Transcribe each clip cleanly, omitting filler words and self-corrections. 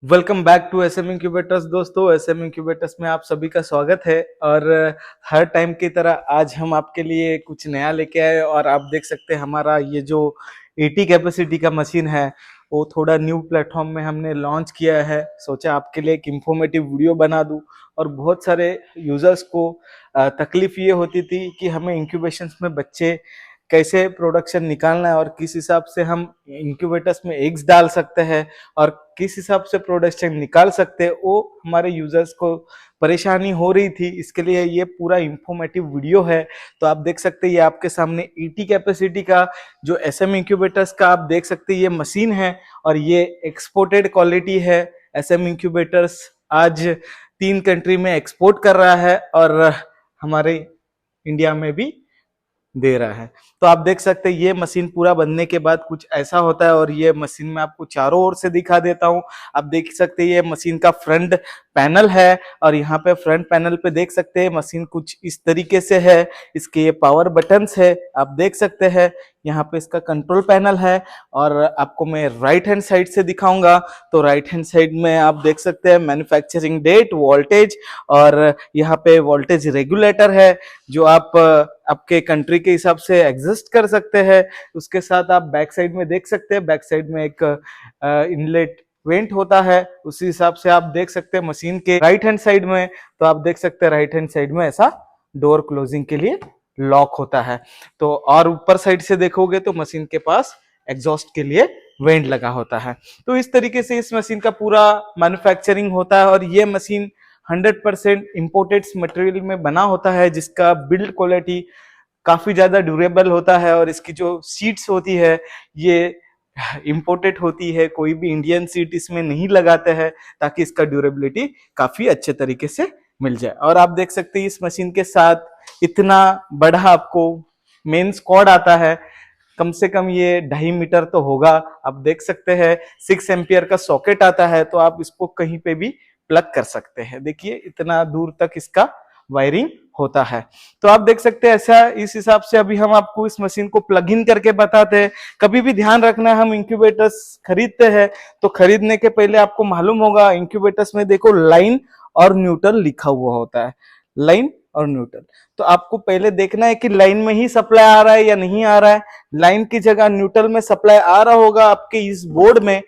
Welcome back to S M incubators. दोस्तों, S M incubators में आप सभी का स्वागत है। और हर टाइम की तरह आज हम आपके लिए कुछ नया लेके आए और आप देख सकते हैं हमारा ये जो 80 कैपेसिटी का मशीन है वो थोड़ा न्यू प्लेटफॉर्म में हमने लॉन्च किया है। सोचा आपके लिए एक इंफॉर्मेटिव वीडियो बना दूं। और बहुत सारे यूजर्स को तकलीफ ये होती थी कि हमें इंक्यूबेशंस में बच्चे कैसे प्रोडक्शन निकालना है और किस हिसाब से हम इंक्यूबेटर्स में एग्स डाल सकते हैं और किस हिसाब से प्रोडक्शन निकाल सकते हैं, वो हमारे यूजर्स को परेशानी हो रही थी। इसके लिए ये पूरा इंफॉर्मेटिव वीडियो है। तो आप देख सकते हैं ये आपके सामने 80 कैपेसिटी का जो एसएम इंक्यूबेटर्स का आप देख सकते हैं ये मशीन है और ये एक्सपोर्टेड क्वालिटी है। एसएम इंक्यूबेटर्स आज 3 कंट्री में एक्सपोर्ट कर रहा है और हमारे इंडिया में भी दे रहा है। तो आप देख सकते हैं ये मशीन पूरा बनने के बाद कुछ ऐसा होता है और ये मशीन में आपको चारों ओर से दिखा देता हूं। आप देख सकते हैं ये मशीन का फ्रंट पैनल है और यहाँ पे फ्रंट पैनल पे देख सकते हैं मशीन कुछ इस तरीके से है। इसके ये पावर बटन्स है, आप देख सकते हैं। यहाँ पे इसका कंट्रोल पैनल है और आपको मैं राइट हैंड साइड से दिखाऊंगा। तो राइट हैंड साइड में आप देख सकते हैं मैन्युफैक्चरिंग डेट, वोल्टेज और यहाँ पे वोल्टेज रेगुलेटर है जो आप आपके कंट्री के हिसाब से एडजस्ट कर सकते हैं। उसके साथ आप बैक साइड में देख सकते हैं, बैक साइड में एक इनलेट वेंट होता है। उसी हिसाब से आप देख सकते हैं मशीन के राइट हैंड साइड में। तो आप देख सकते हैं राइट हैंड साइड में ऐसा डोर क्लोजिंग के लिए लॉक होता है। तो और ऊपर साइड से देखोगे तो मशीन के पास एग्जॉस्ट के लिए वेंट लगा होता है। तो इस तरीके से इस मशीन का पूरा मैन्युफैक्चरिंग होता है और ये मशीन 100% इंपोर्टेड मटेरियल में बना होता है जिसका बिल्ड क्वालिटी काफी ज्यादा ड्यूरेबल होता है और इसकी जो सीट्स होती है ये इंपोर्टेड होती है। कोई भी इंडियन सीट इसमें नहीं लगाते हैं ताकि इसका ड्यूरेबिलिटी काफी अच्छे तरीके से मिल जाए। और आप देख सकते हैं इस मशीन के साथ इतना बड़ा आपको मेन स्क्वाड आता है। कम से कम ये 2.5 मीटर तो होगा। आप देख सकते हैं 6 एम्पियर का सॉकेट आता है तो आप इसको कहीं पे भी प्लग कर सकते हैं। देखिए इतना दूर तक इसका वायरिंग होता है। तो आप देख सकते हैं ऐसा इस हिसाब से अभी हम आपको इस मशीन को प्लग इन करके बताते हैं। कभी भी ध्यान रखना है, हम इंक्यूबेटर्स खरीदते हैं तो खरीदने के पहले आपको मालूम होगा इंक्यूबेटर्स में देखो लाइन और न्यूट्रल लिखा हुआ होता है। लाइन और न्यूट्रल, तो आपको पहले देखना है कि लाइन में ही सप्लाई आ रहा है या नहीं आ रहा है। लाइन की जगह न्यूट्रल में सप्लाई आ रहा होगा आपके इस बोर्ड में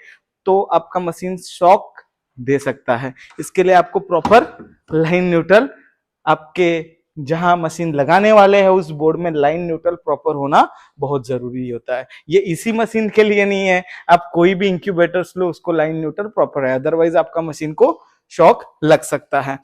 तो आपका मशीन शॉक दे सकता है। इसके लिए आपको प्रॉपर लाइन न्यूट्रल आपके जहां मशीन लगाने वाले हैं उस बोर्ड में लाइन न्यूट्रल प्रॉपर होना बहुत जरूरी होता है। ये इसी मशीन के लिए नहीं है, आप कोई भी इंक्यूबेटर्स लो उसको लाइन न्यूट्रल प्रॉपर है, अदरवाइज आपका मशीन को शॉक लग सकता है।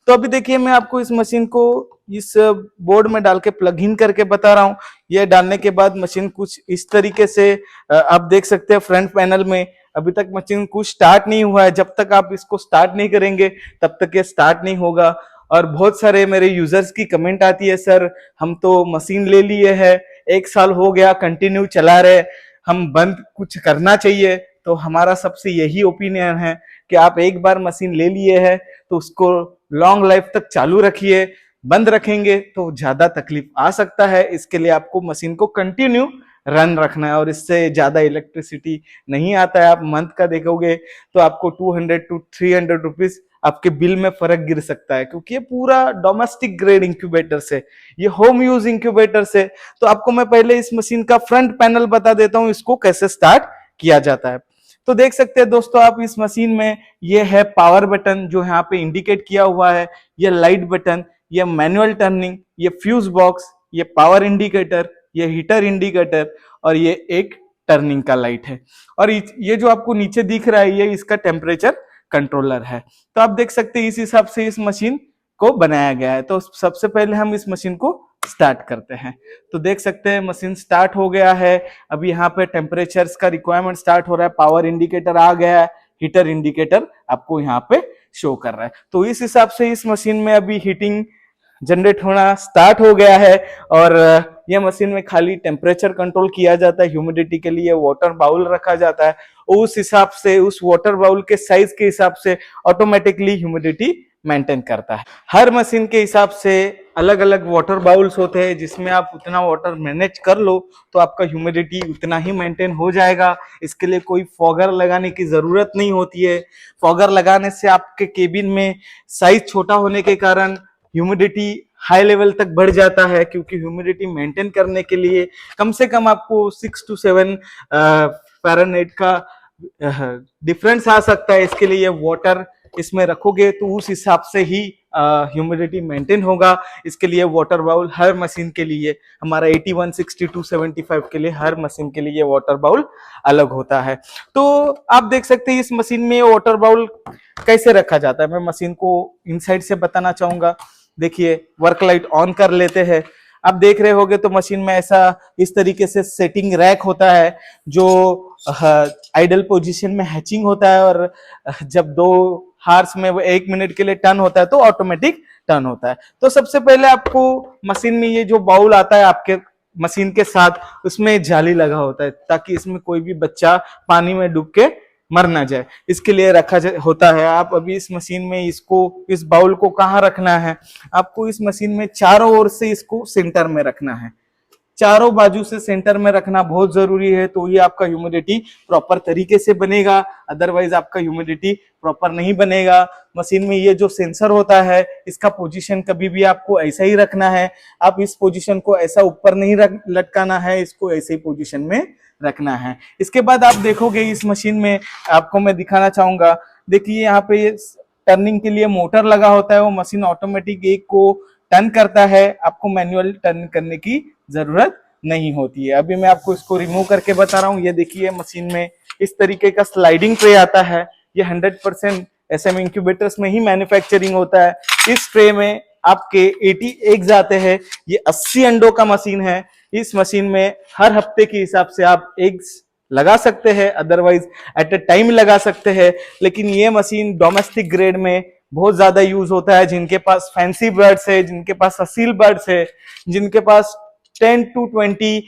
तो अभी देखिए मैं आपको इस मशीन को इस बोर्ड में डाल के प्लग इन करके बता रहा हूँ। ये डालने के बाद मशीन कुछ इस तरीके से आप देख सकते हैं फ्रंट पैनल में। अभी तक मशीन कुछ स्टार्ट नहीं हुआ है, जब तक आप इसको स्टार्ट नहीं करेंगे तब तक ये स्टार्ट नहीं होगा। और बहुत सारे मेरे यूजर्स की कमेंट आती है, सर हम तो मशीन ले लिए है, 1 साल हो गया कंटिन्यू चला रहे, हम बंद कुछ करना चाहिए। तो हमारा सबसे यही ओपिनियन है कि आप एक बार मशीन ले लिए है तो उसको लॉन्ग लाइफ तक चालू रखिए। बंद रखेंगे तो ज्यादा तकलीफ आ सकता है। इसके लिए आपको मशीन को कंटिन्यू रन रखना है और इससे ज्यादा इलेक्ट्रिसिटी नहीं आता है। आप मंथ का देखोगे तो आपको 200 to 300 रुपीज आपके बिल में फर्क गिर सकता है, क्योंकि ये पूरा डोमेस्टिक ग्रेड इंक्यूबेटर से, ये होम यूज इंक्यूबेटर से। तो आपको मैं पहले इस मशीन का फ्रंट पैनल बता देता हूं, इसको कैसे स्टार्ट किया जाता है। तो देख सकते हैं दोस्तों आप इस मशीन में, ये है पावर बटन जो यहाँ पे इंडिकेट किया हुआ है, ये लाइट बटन, ये मैनुअल टर्निंग, ये फ्यूज बॉक्स, ये पावर इंडिकेटर, ये हीटर इंडिकेटर और ये एक टर्निंग का लाइट है। और ये जो आपको नीचे दिख रहा है ये इसका टेम्परेचर कंट्रोलर है। तो आप देख सकते हैं इस हिसाब से इस मशीन को बनाया गया है। तो सबसे पहले हम इस मशीन को स्टार्ट करते हैं। तो देख सकते हैं मशीन स्टार्ट हो गया है। अभी यहाँ पे टेम्परेचर्स का रिक्वायरमेंट स्टार्ट हो रहा है, पावर इंडिकेटर आ गया है, हीटर इंडिकेटर आपको यहाँ पे शो कर रहा है। तो इस हिसाब से इस मशीन में अभी हीटिंग जनरेट होना स्टार्ट हो गया है। और यह मशीन में खाली टेम्परेचर कंट्रोल किया जाता है, ह्यूमिडिटी के लिए वाटर बाउल रखा जाता है, उस हिसाब से उस वाटर बाउल के साइज के हिसाब से ऑटोमेटिकली ह्यूमिडिटी मेंटेन करता है। हर मशीन के हिसाब से अलग अलग वाटर बाउल्स होते हैं, जिसमें आप उतना वाटर मैनेज कर लो तो आपका ह्यूमिडिटी उतना ही मेंटेन हो जाएगा। इसके लिए कोई फॉगर लगाने की जरूरत नहीं होती है। फॉगर लगाने से आपके केबिन में साइज छोटा होने के कारण ह्यूमिडिटी हाई लेवल तक बढ़ जाता है, क्योंकि ह्यूमिडिटी मेंटेन करने के लिए कम से कम आपको 6 to 7 फ़ारेनहाइट का डिफरेंस आ सकता है। इसके लिए वाटर इसमें रखोगे तो उस हिसाब से ही ह्यूमिडिटी मेंटेन होगा। इसके लिए वाटर बाउल हर मशीन के लिए, हमारा 81, 62, 75 के लिए हर मशीन के लिए वाटर बाउल अलग होता है। तो आप देख सकते हैं इस मशीन में वाटर बाउल कैसे रखा जाता है। मैं मशीन को इनसाइड से बताना चाहूंगा। देखिए, वर्क लाइट ऑन कर लेते हैं। आप देख रहे होगे तो मशीन में ऐसा इस तरीके से सेटिंग रैक होता है, जो आइडल पोजीशन में हैचिंग होता है, और जब 2 हार्स में वो 1 मिनट के लिए टर्न होता है तो ऑटोमेटिक टर्न होता है। तो सबसे पहले आपको मशीन में ये जो बाउल आता है आपके मशीन के साथ, उसमें जाली लगा होता है ताकि इसमें कोई भी बच्चा पानी में डूब के मर ना जाए, इसके लिए रखा होता है। आप अभी इस मशीन में इस बाउल को कहाँ रखना है, आपको इस मशीन में चारों ओर से इसको सेंटर में रखना है। चारों बाजू से सेंटर में रखना बहुत जरूरी है, तो ये आपका ह्यूमिडिटी प्रॉपर तरीके से बनेगा। अदरवाइज आपका ह्यूमिडिटी प्रॉपर नहीं बनेगा। मशीन में ये जो सेंसर होता है, इसका पोजीशन कभी भी आपको ऐसा ही रखना है। आप इस पोजीशन को ऐसा ऊपर नहीं लटकाना है, इसको ऐसे ही पोजीशन में रखना है। इसके बाद आप देखोगे इस मशीन में, आपको मैं दिखाना चाहूंगा। देखिए यहाँ पे टर्निंग के लिए मोटर लगा होता है, वो मशीन ऑटोमेटिक एक को टर्न करता है, आपको मैनुअल टर्न करने की जरूरत नहीं होती है। अभी मैं आपको इसको रिमूव करके बता रहा हूँ। ये देखिए मशीन में इस तरीके का स्लाइडिंग ट्रे आता है। ये 100% एसएम इंक्यूबेटर्स में ही मैन्युफैक्चरिंग होता है। इस ट्रे में आपके 80 एग्स आते हैं। ये 80 अंडों का मशीन है। इस मशीन में हर हफ्ते के हिसाब से आप एग्स लगा सकते हैं, अदरवाइज एट ए टाइम लगा सकते हैं। लेकिन ये मशीन डोमेस्टिक ग्रेड में बहुत ज्यादा यूज होता है। जिनके पास फैंसी बर्ड्स है, जिनके पास असील बर्ड्स है, जिनके पास 10 to 20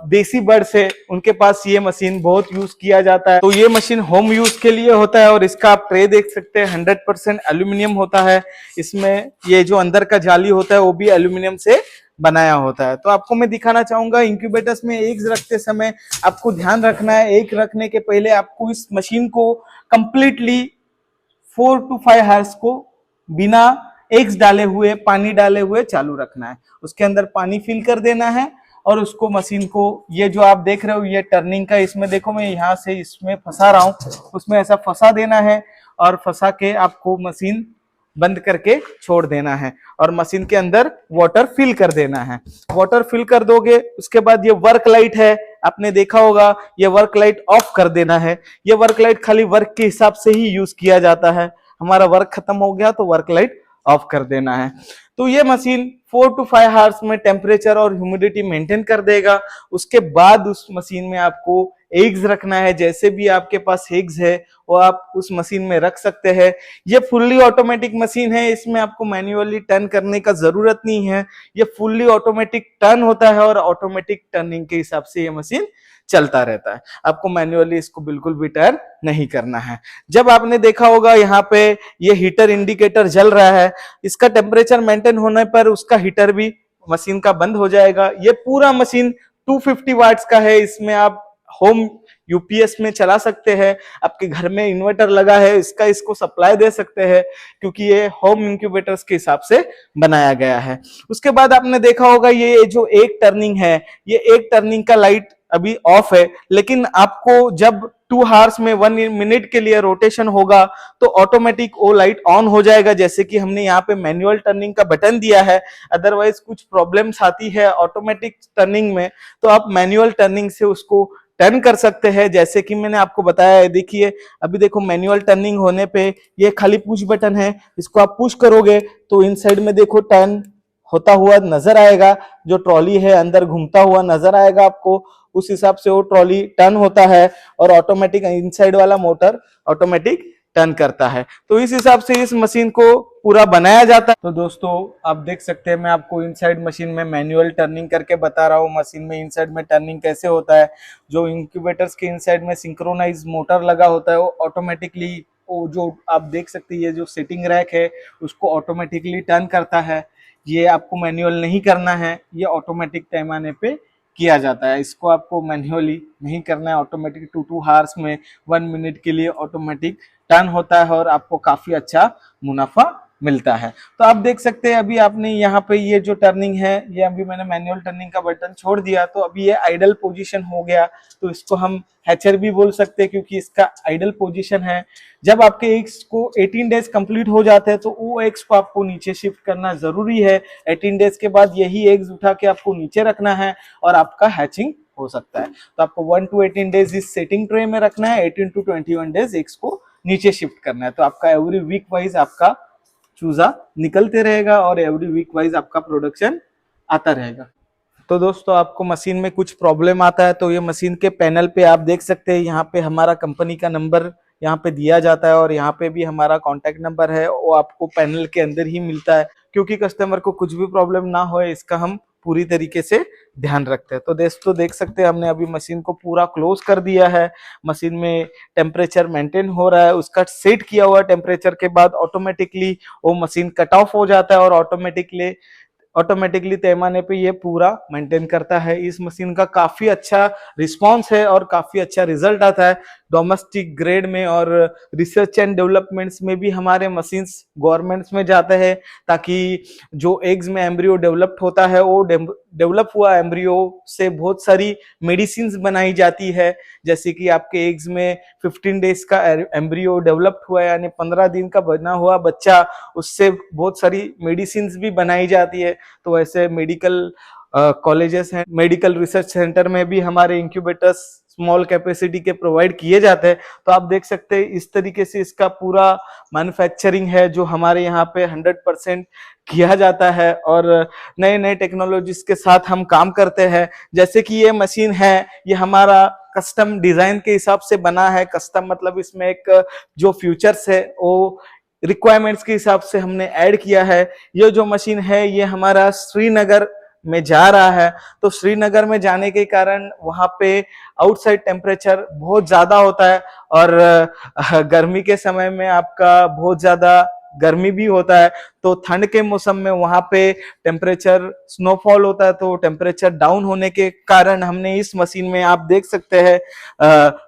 देसी बर्ड्स है, उनके पास ये मशीन बहुत यूज किया जाता है। तो ये मशीन होम यूज के लिए होता है। और इसका आप ट्रे देख सकते हैं, 100% एल्यूमिनियम होता है। इसमें ये जो अंदर का जाली होता है वो भी एल्यूमिनियम से बनाया होता है। तो आपको मैं दिखाना चाहूंगा, इंक्यूबेटर्स में एग्स रखते समय आपको ध्यान रखना है, एग रखने के पहले आपको इस मशीन को कंप्लीटली 4 to 5 हार्स को बिना एग्स डाले हुए, पानी डाले हुए चालू रखना है। उसके अंदर पानी फिल कर देना है और उसको मशीन को, ये जो आप देख रहे हो ये टर्निंग का, इसमें देखो मैं यहाँ से इसमें फंसा रहा हूँ, उसमें ऐसा फंसा देना है और फंसा के आपको मशीन बंद करके छोड़ देना है और मशीन के अंदर वाटर फिल कर देना है। वाटर फिल कर दोगे, उसके बाद ये वर्क लाइट है, आपने देखा होगा, ये वर्क लाइट ऑफ कर देना है। ये वर्क लाइट खाली वर्क के हिसाब से ही यूज किया जाता है। हमारा वर्क खत्म हो गया तो वर्क लाइट ऑफ कर देना है। तो ये मशीन 4 to 5 हार्स में टेम्परेचर और ह्यूमिडिटी मेंटेन कर देगा। उसके बाद उस मशीन में आपको एग्स रखना है। जैसे भी आपके पास एग्स है वो आप उस मशीन में रख सकते हैं। ये फुल्ली ऑटोमेटिक मशीन है, इसमें आपको मैन्युअली टर्न करने का जरूरत नहीं है। ये फुल्ली ऑटोमेटिक टर्न होता है और ऑटोमेटिक टर्निंग के हिसाब से ये मशीन चलता रहता है। आपको मैन्युअली इसको बिल्कुल भी टर्न नहीं करना है। जब आपने देखा होगा यहाँ पे ये हीटर इंडिकेटर जल रहा है, इसका टेम्परेचर मेंटेन होने पर उसका हीटर भी मशीन का बंद हो जाएगा। ये पूरा मशीन 250 वाट्स का है। इसमें आप होम यूपीएस में चला सकते हैं। आपके घर में इन्वर्टर लगा है, इसको सप्लाई दे सकते हैं, क्योंकि ये होम इंक्यूबेटर्स के हिसाब से बनाया गया है। उसके बाद आपने देखा होगा ये जो एक टर्निंग है, ये एक टर्निंग का लाइट अभी ऑफ है, लेकिन आपको जब 2 हार्स में 1 मिनट के लिए रोटेशन होगा तो ऑटोमेटिक वो लाइट ऑन हो जाएगा। जैसे कि हमने यहाँ पे मैनुअल टर्निंग का बटन दिया है। अदरवाइज कुछ प्रॉब्लम्स आती है ऑटोमेटिक टर्निंग में, तो आप मैनुअल टर्निंग से उसको टर्न कर सकते हैं। जैसे कि मैंने आपको बताया है, देखिए अभी देखो मैनुअल टर्निंग होने पे ये खाली पुश बटन है, इसको आप पुश करोगे तो इनसाइड में देखो टर्न होता हुआ नजर आएगा। जो ट्रॉली है अंदर घूमता हुआ नजर आएगा आपको। उस हिसाब से वो ट्रॉली टर्न होता है और ऑटोमेटिक इनसाइड वाला मोटर ऑटोमेटिक टर्न करता है। तो इस हिसाब से इस मशीन को पूरा बनाया जाता है। तो दोस्तों आप देख सकते हैं, मैं आपको इनसाइड मशीन में मैनुअल टर्निंग करके बता रहा हूँ। मशीन में इनसाइड में टर्निंग कैसे होता है। जो इंक्यूबेटर्स के इनसाइड में सिंक्रोनाइज मोटर लगा होता है वो ऑटोमेटिकली आपको जो आप देख सकते हैं ये जो सेटिंग रैक है उसको ऑटोमेटिकली टर्न करता है। ये आपको मैन्युअल नहीं करना है, ये ऑटोमेटिक टाइम आने पे किया जाता है। इसको आपको मैन्युअली नहीं करना है, ऑटोमेटिक 2 हार्स में 1 मिनट के लिए ऑटोमेटिक टर्न होता है और आपको काफी अच्छा मुनाफा मिलता है। तो आप देख सकते हैं अभी आपने यहाँ पे ये जो टर्निंग है, ये अभी मैंने मैनुअल टर्निंग का बटन छोड़ दिया तो अभी ये आइडल पोजीशन हो गया। तो इसको हम हैचर भी बोल सकते हैं क्योंकि इसका आइडल पोजीशन है। जब आपके एग्स को 18 डेज कंप्लीट हो जाते हैं तो वो एग्स को आपको नीचे शिफ्ट करना जरूरी है। 18 डेज के बाद यही एग्स उठा के आपको नीचे रखना है और आपका हैचिंग हो सकता है। तो आपको 1 to 18 डेज इस सेटिंग ट्रे में रखना है, 18 to 21 डेज एग्स को नीचे शिफ्ट करना है। तो आपका एवरी वीक वाइज आपका चूजा निकलते रहेगा और एवरी वीक वाइज आपका प्रोडक्शन आता रहेगा। तो दोस्तों आपको मशीन में कुछ प्रॉब्लम आता है तो ये मशीन के पैनल पे आप देख सकते हैं, यहाँ पे हमारा कंपनी का नंबर यहाँ पे दिया जाता है और यहाँ पे भी हमारा कॉन्टैक्ट नंबर है, वो आपको पैनल के अंदर ही मिलता है क्योंकि कस्टमर को कुछ भी प्रॉब्लम ना हो इसका हम पूरी तरीके से ध्यान रखते हैं। तो दोस्तों देख सकते हैं हमने अभी मशीन को पूरा क्लोज कर दिया है। मशीन में टेम्परेचर मेंटेन हो रहा है, उसका सेट किया हुआ टेम्परेचर के बाद ऑटोमेटिकली वो मशीन कट ऑफ हो जाता है और ऑटोमेटिकली पैमाने पे ये पूरा मेंटेन करता है। इस मशीन का काफी अच्छा रिस्पांस है और काफी अच्छा रिजल्ट आता है डोमेस्टिक ग्रेड में और रिसर्च एंड डेवलपमेंट्स में भी हमारे मशीन्स गवर्नमेंट्स में जाते हैं ताकि जो एग्स में एम्ब्रियो डेवलप्ड होता है वो डेवलप हुआ एम्ब्रियो से बहुत सारी मेडिसिन बनाई जाती है। जैसे कि आपके एग्स में 15 डेज का एम्ब्रियो डेवलप्ड हुआ यानी 15 दिन का बना हुआ बच्चा, उससे बहुत सारी मेडिसिन भी बनाई जाती है। तो ऐसे मेडिकल कॉलेजेस हैं, मेडिकल रिसर्च सेंटर में भी हमारे इंक्यूबेटर्स स्मॉल कैपेसिटी के प्रोवाइड किए जाते हैं। तो आप देख सकते हैं इस तरीके से इसका पूरा मैन्युफैक्चरिंग है जो हमारे यहाँ पे 100% किया जाता है और नए नए टेक्नोलॉजीज के साथ हम काम करते हैं। जैसे कि ये मशीन है, ये हमारा कस्टम डिजाइन के हिसाब से बना है। कस्टम मतलब इसमें एक जो फ्यूचर्स है वो रिक्वायरमेंट्स के हिसाब से हमने ऐड किया है। ये जो मशीन है ये हमारा श्रीनगर में जा रहा है। तो श्रीनगर में जाने के कारण वहां पे आउटसाइड टेम्परेचर बहुत ज्यादा होता है और गर्मी के समय में आपका बहुत ज्यादा गर्मी भी होता है। तो ठंड के मौसम में वहां पे टेम्परेचर स्नोफॉल होता है, तो टेम्परेचर डाउन होने के कारण हमने इस मशीन में आप देख सकते हैं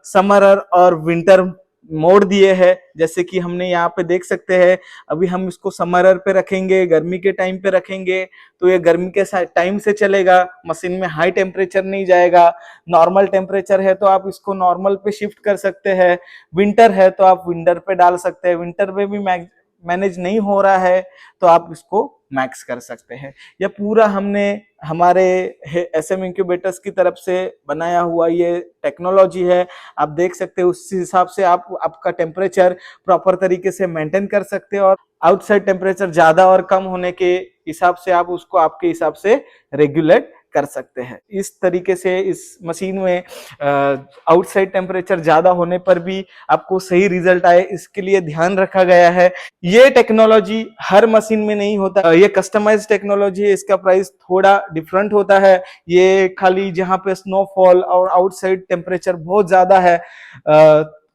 समर और विंटर मोड़ दिए हैं। जैसे कि हमने यहाँ पे देख सकते हैं अभी हम इसको समर पे रखेंगे, गर्मी के टाइम पे रखेंगे तो ये गर्मी के टाइम से चलेगा, मशीन में हाई टेम्परेचर नहीं जाएगा। नॉर्मल टेम्परेचर है तो आप इसको नॉर्मल पे शिफ्ट कर सकते हैं, विंटर है तो आप विंटर पे डाल सकते हैं, विंटर में भी मैनेज नहीं हो रहा है तो आप इसको मैक्स कर सकते हैं। यह पूरा हमने हमारे एसएम इंक्यूबेटर्स की तरफ से बनाया हुआ ये टेक्नोलॉजी है। आप देख सकते हैं उस हिसाब से आप आपका टेम्परेचर प्रॉपर तरीके से मेंटेन कर सकते हैं और आउटसाइड टेम्परेचर ज्यादा और कम होने के हिसाब से आप उसको आपके हिसाब से रेगुलेट कर सकते हैं। इस तरीके से इस मशीन में आउटसाइड टेम्परेचर ज्यादा होने पर भी आपको सही रिजल्ट आए इसके लिए ध्यान रखा गया है। ये टेक्नोलॉजी हर मशीन में नहीं होता, ये कस्टमाइज टेक्नोलॉजी है, इसका प्राइस थोड़ा डिफरेंट होता है। ये खाली जहाँ पे स्नोफॉल और आउटसाइड टेम्परेचर बहुत ज्यादा है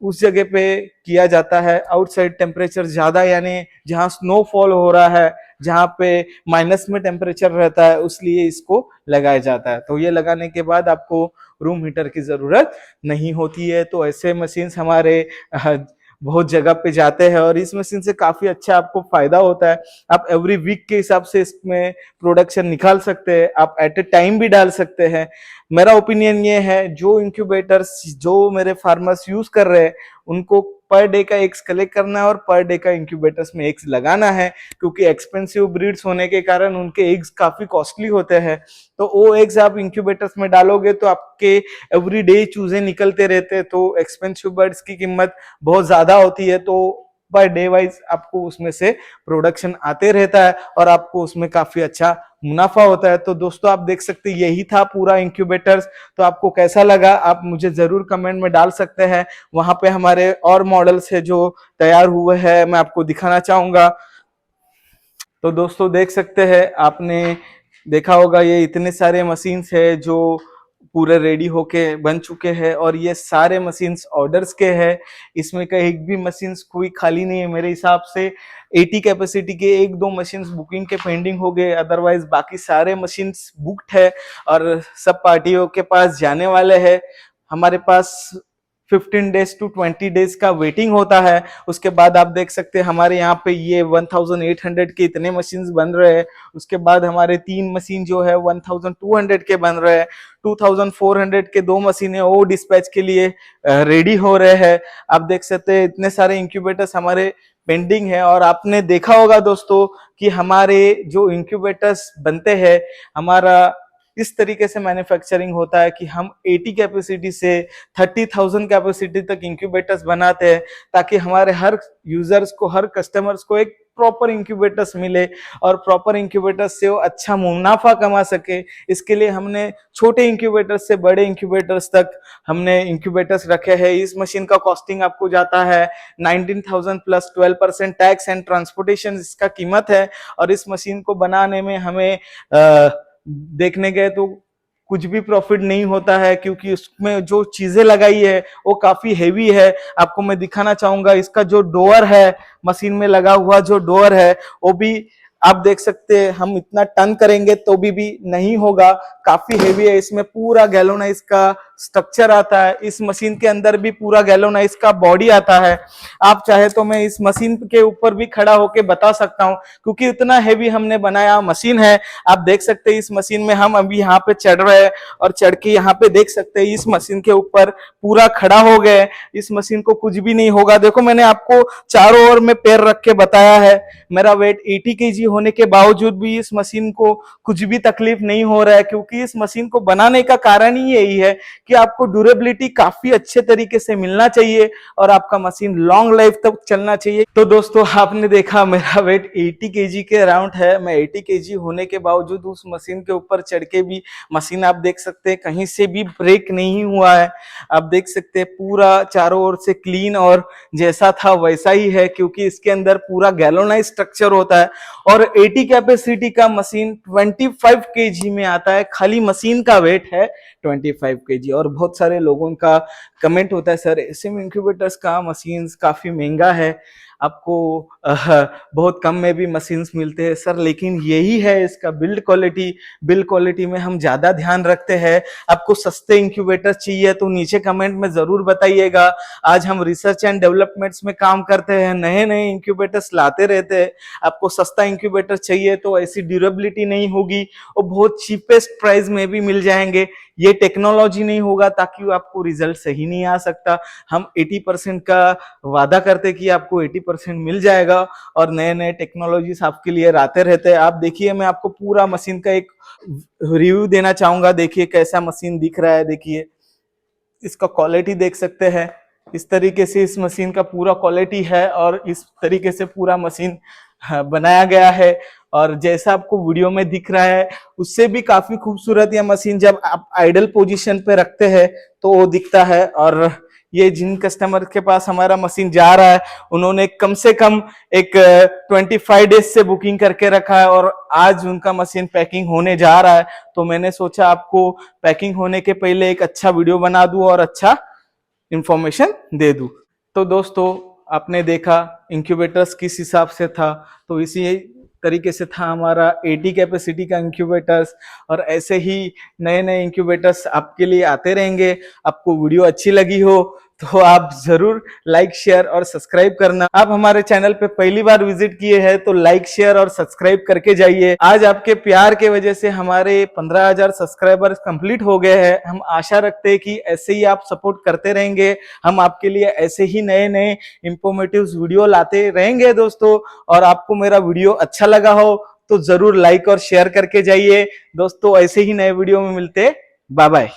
उस जगह पे किया जाता है। आउटसाइड टेम्परेचर ज्यादा यानी जहाँ स्नोफॉल हो रहा है, जहाँ पे माइनस में टेम्परेचर रहता है, उसलिए इसको लगाया जाता है। तो ये लगाने के बाद आपको रूम हीटर की जरूरत नहीं होती है। तो ऐसे मशीन्स हमारे बहुत जगह पे जाते हैं और इस मशीन से काफी अच्छा आपको फायदा होता है। आप एवरी वीक के हिसाब से इसमें प्रोडक्शन निकाल सकते हैं, आप एट ए टाइम भी डाल सकते हैं। मेरा ओपिनियन ये है जो इंक्यूबेटर्स जो मेरे फार्मर्स यूज कर रहे हैं उनको पर डे का एग्स कलेक्ट करना है और पर डे का इंक्यूबेटर्स में एग्स लगाना है, क्योंकि एक्सपेंसिव ब्रीड्स होने के कारण उनके एग्स काफी कॉस्टली होते हैं। तो वो एग्स आप इंक्यूबेटर्स में डालोगे तो आपके एवरी डे चूजे निकलते रहते हैं, तो एक्सपेंसिव बर्ड्स की कीमत बहुत ज्यादा होती है। तो पर डे वाइज आपको उसमें से प्रोडक्शन आते रहता है और आपको उसमें काफी अच्छा मुनाफा होता है। तो दोस्तों आप देख सकते हैं यही था पूरा इंक्यूबेटर्स। तो आपको कैसा लगा आप मुझे जरूर कमेंट में डाल सकते हैं। वहां पे हमारे और मॉडल्स है जो तैयार हुए हैं, मैं आपको दिखाना चाहूंगा। तो दोस्तों देख सकते हैं, आपने देखा होगा ये इतने सारे मशीन्स है जो पूरे रेडी होके बन चुके हैं और ये सारे मशीन्स ऑर्डर्स के हैं। इसमें का एक भी मशीन्स कोई खाली नहीं है। मेरे हिसाब से 80 कैपेसिटी के एक दो मशीन्स बुकिंग के पेंडिंग हो गए, अदरवाइज बाकी सारे मशीन्स बुक्ड है और सब पार्टियों के पास जाने वाले हैं। हमारे पास 15 डेज टू 20 डेज का वेटिंग होता है। उसके बाद आप देख सकते हैं हमारे यहाँ पे ये 1800 के इतने मशीन्स बन रहे हैं। उसके बाद हमारे 3 मशीन जो है 1200 के बन रहे हैं। 2400 के 2 मशीनें वो डिस्पैच के लिए रेडी हो रहे हैं। आप देख सकते हैं इतने सारे इंक्यूबेटर्स हमारे पेंडिंग है। और आपने देखा होगा दोस्तों कि हमारे जो इंक्यूबेटर्स बनते हैं, हमारा इस तरीके से मैन्युफैक्चरिंग होता है कि हम 80 कैपेसिटी से 30,000 कैपेसिटी तक इंक्यूबेटर्स बनाते हैं, ताकि हमारे हर यूजर्स को, हर कस्टमर्स को एक प्रॉपर इंक्यूबेटर्स मिले और प्रॉपर इंक्यूबेटर्स से वो अच्छा मुनाफा कमा सके। इसके लिए हमने छोटे इंक्यूबेटर्स से बड़े इंक्यूबेटर्स तक हमने इंक्यूबेटर्स रखे हैं। इस मशीन का कॉस्टिंग आपको जाता है 19,000 प्लस 12% टैक्स एंड ट्रांसपोर्टेशन इसका कीमत है। और इस मशीन को बनाने में हमें देखने गए तो कुछ भी प्रॉफिट नहीं होता है, क्योंकि उसमें जो चीजें लगाई है वो काफी हेवी है। आपको मैं दिखाना चाहूंगा, इसका जो डोर है, मशीन में लगा हुआ जो डोर है वो भी आप देख सकते हैं। हम इतना टन करेंगे तो भी नहीं होगा, काफी हेवी है। इसमें पूरा गैलोनाइज का स्ट्रक्चर आता है। इस मशीन के अंदर भी पूरा गैलोनाइज का बॉडी आता है। आप चाहे तो मैं इस मशीन के ऊपर भी खड़ा होके बता सकता हूं, क्योंकि इतना हेवी हमने बनाया मशीन है। आप देख सकते हैं इस मशीन में हम अभी यहाँ पे चढ़ रहे हैं और चढ़ के यहाँ पे देख सकते हैं इस मशीन के ऊपर पूरा खड़ा हो गए। इस मशीन को कुछ भी नहीं होगा। देखो मैंने आपको चारों ओर में पैर रख के बताया है। मेरा वेट 80 केजी होने के बावजूद भी इस मशीन को कुछ भी तकलीफ नहीं हो रहा है, क्योंकि इस मशीन को बनाने का कारण ही यही है कि आपको ड्यूरेबिलिटी काफी अच्छे तरीके से मिलना चाहिए और आपका मशीन लॉन्ग लाइफ तक चलना चाहिए। तो दोस्तों आपने देखा मेरा वेट 80 केजी के अराउंड है। मैं 80 केजी होने के बावजूद उस मशीन के ऊपर चढ़ के भी, मशीन आप देख सकते हैं कहीं से भी ब्रेक नहीं हुआ है। आप देख सकते हैं पूरा चारों ओर से क्लीन और जैसा था वैसा ही है, क्योंकि इसके अंदर पूरा गैलोनाइज स्ट्रक्चर होता है। और 80 कैपेसिटी का मशीन 25 केजी में आता है। खाली मशीन का वेट है 25 केजी। और बहुत सारे लोगों का कमेंट होता है, सर ऐसे में इंक्यूबेटर्स का मशीन्स काफी महंगा है, आपको बहुत कम में भी मशीन्स मिलते हैं। सर लेकिन यही है इसका बिल्ड क्वालिटी। बिल्ड क्वालिटी में हम ज्यादा ध्यान रखते हैं। आपको सस्ते इंक्यूबेटर्स चाहिए तो नीचे कमेंट में जरूर बताइएगा। आज हम रिसर्च एंड डेवलपमेंट्स में काम करते हैं, नए नए इंक्यूबेटर्स लाते रहते हैं। आपको सस्ता इंक्यूबेटर चाहिए तो ऐसी ड्यूरेबिलिटी नहीं होगी, और बहुत चीपेस्ट प्राइस में भी मिल जाएंगे। ये टेक्नोलॉजी नहीं होगा ताकि आपको रिजल्ट सही नहीं आ सकता। हम 80% का वादा करते कि आपको 80% मिल जाएगा, और नए नए टेक्नोलॉजीज आपके लिए आते रहते हैं। आप देखिए, मैं आपको पूरा मशीन का एक रिव्यू देना चाहूंगा। देखिए कैसा मशीन दिख रहा है, देखिए इसका क्वालिटी देख सकते हैं। इस तरीके से इस मशीन का पूरा क्वालिटी है और इस तरीके से पूरा मशीन बनाया गया है। और जैसा आपको वीडियो में दिख रहा है उससे भी काफी खूबसूरत यह मशीन जब आप आइडल पोजीशन पे रखते हैं तो वो दिखता है। और ये जिन कस्टमर के पास हमारा मशीन जा रहा है उन्होंने कम से कम एक 25 डेज से बुकिंग करके रखा है, और आज उनका मशीन पैकिंग होने जा रहा है। तो मैंने सोचा आपको पैकिंग होने के पहले एक अच्छा वीडियो बना दूं और अच्छा इंफॉर्मेशन दे दूं। तो दोस्तों आपने देखा इंक्यूबेटर्स किस हिसाब से था, तो इसी तरीके से था हमारा 80 कैपेसिटी का इंक्यूबेटर्स। और ऐसे ही नए नए इंक्यूबेटर्स आपके लिए आते रहेंगे। आपको वीडियो अच्छी लगी हो तो आप जरूर लाइक, शेयर और सब्सक्राइब करना। आप हमारे चैनल पे पहली बार विजिट किए हैं तो लाइक, शेयर और सब्सक्राइब करके जाइए। आज आपके प्यार के वजह से हमारे 15,000 सब्सक्राइबर्स कंप्लीट हो गए हैं। हम आशा रखते हैं कि ऐसे ही आप सपोर्ट करते रहेंगे। हम आपके लिए ऐसे ही नए नए इंफॉर्मेटिव वीडियो लाते रहेंगे दोस्तों। और आपको मेरा वीडियो अच्छा लगा हो तो जरूर लाइक और शेयर करके जाइए दोस्तों। ऐसे ही नए वीडियो में मिलते, बाय बाय।